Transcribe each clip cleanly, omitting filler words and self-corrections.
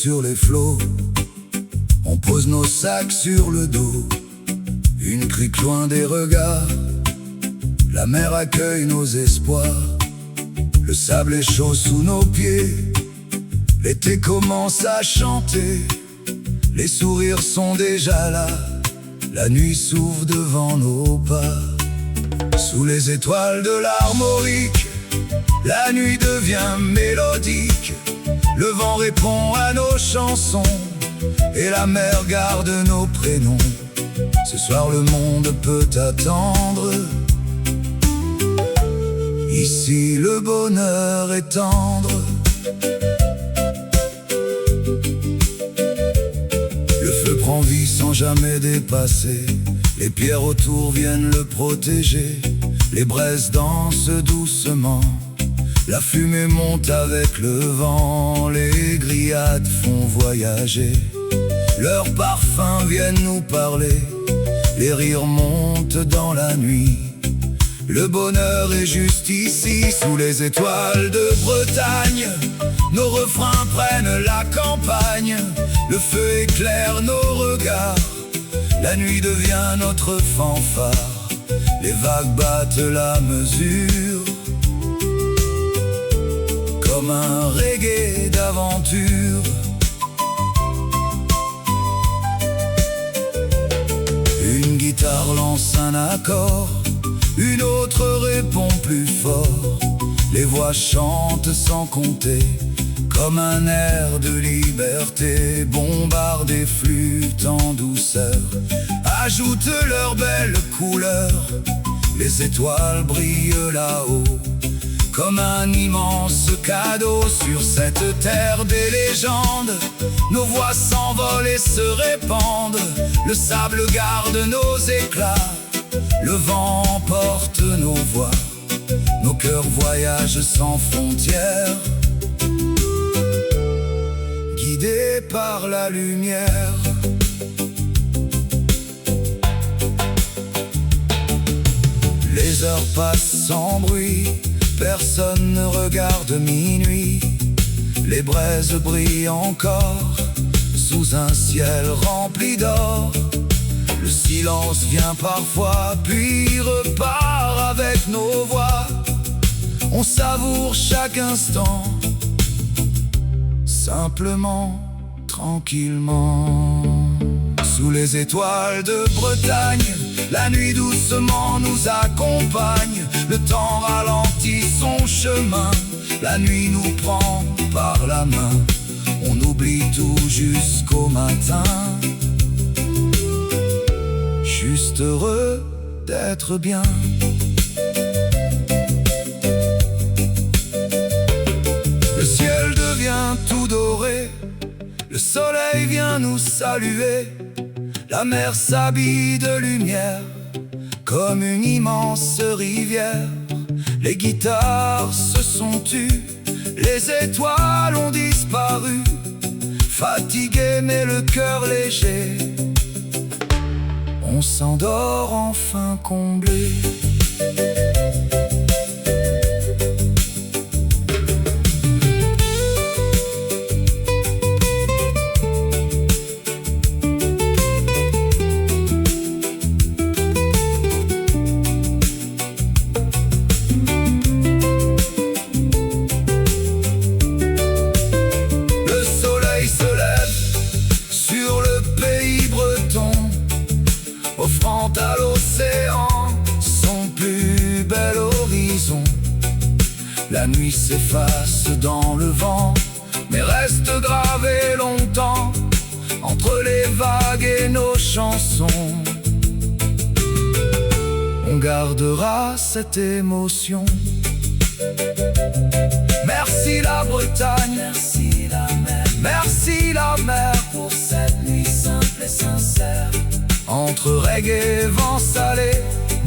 sur les flots, on pose nos sacs sur le dos. Une crique loin des regards, la mer accueille nos espoirs. Le sable est chaud sous nos pieds, l'été commence à chanter. Les sourires sont déjà là, la nuit s'ouvre devant nos pas. Sous les étoiles de l'Armorique, la nuit devient mélodique. Le vent répond à nos chansons et la mer garde nos prénoms. Ce soir le monde peut attendre. Ici le bonheur est tendre. Le feu prend vie sans jamais dépasser. Les pierres autour viennent le protéger. Les braises dansent doucement. La fumée monte avec le vent. Les grillades font voyager. Leurs parfums viennent nous parler. Les rires montent dans la nuit. Le bonheur est juste ici, sous les étoiles de Bretagne. Nos refrains prennent la campagne. Le feu éclaire nos regards. La nuit devient notre fanfare. Les vagues battent la mesure, comme un reggae d'aventure. Une guitare lance un accord, une autre répond plus fort. Les voix chantent sans compter, comme un air de liberté. Bombardent des flûtes en douceur, ajoutent leurs belles couleurs. Les étoiles brillent là-haut, comme un immense cadeau. Sur cette terre des légendes, nos voix s'envolent et se répandent. Le sable garde nos éclats, le vent emporte nos voix. Nos cœurs voyagent sans frontières, guidés par la lumière. Les heures passent sans bruit, personne ne regarde minuit. Les braises brillent encore, sous un ciel rempli d'or. Le silence vient parfois, puis repart avec nos voix. On savoure chaque instant, simplement, tranquillement. Sous les étoiles de Bretagne, la nuit doucement nous accompagne. Le temps ralentit son chemin, la nuit nous prend par la main. On oublie tout jusqu'au matin, juste heureux d'être bien. Le ciel devient tout doré, le soleil vient nous saluer. La mer s'habille de lumière, comme une immense rivière. Les guitares se sont tues, les étoiles ont disparu. Fatigué mais le cœur léger, on s'endort enfin comblé. Offrant à l'océan son plus bel horizon. La nuit s'efface dans le vent, mais reste gravée longtemps entre les vagues et nos chansons. On gardera cette émotion. Merci la Bretagne, merci la mer, merci la mer pour cette nuit simple et sincère. Entre reggae et vent salé,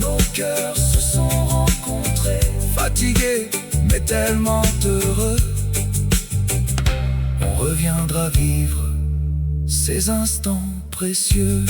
nos cœurs se sont rencontrés. Fatigués, mais tellement heureux, on reviendra vivre ces instants précieux.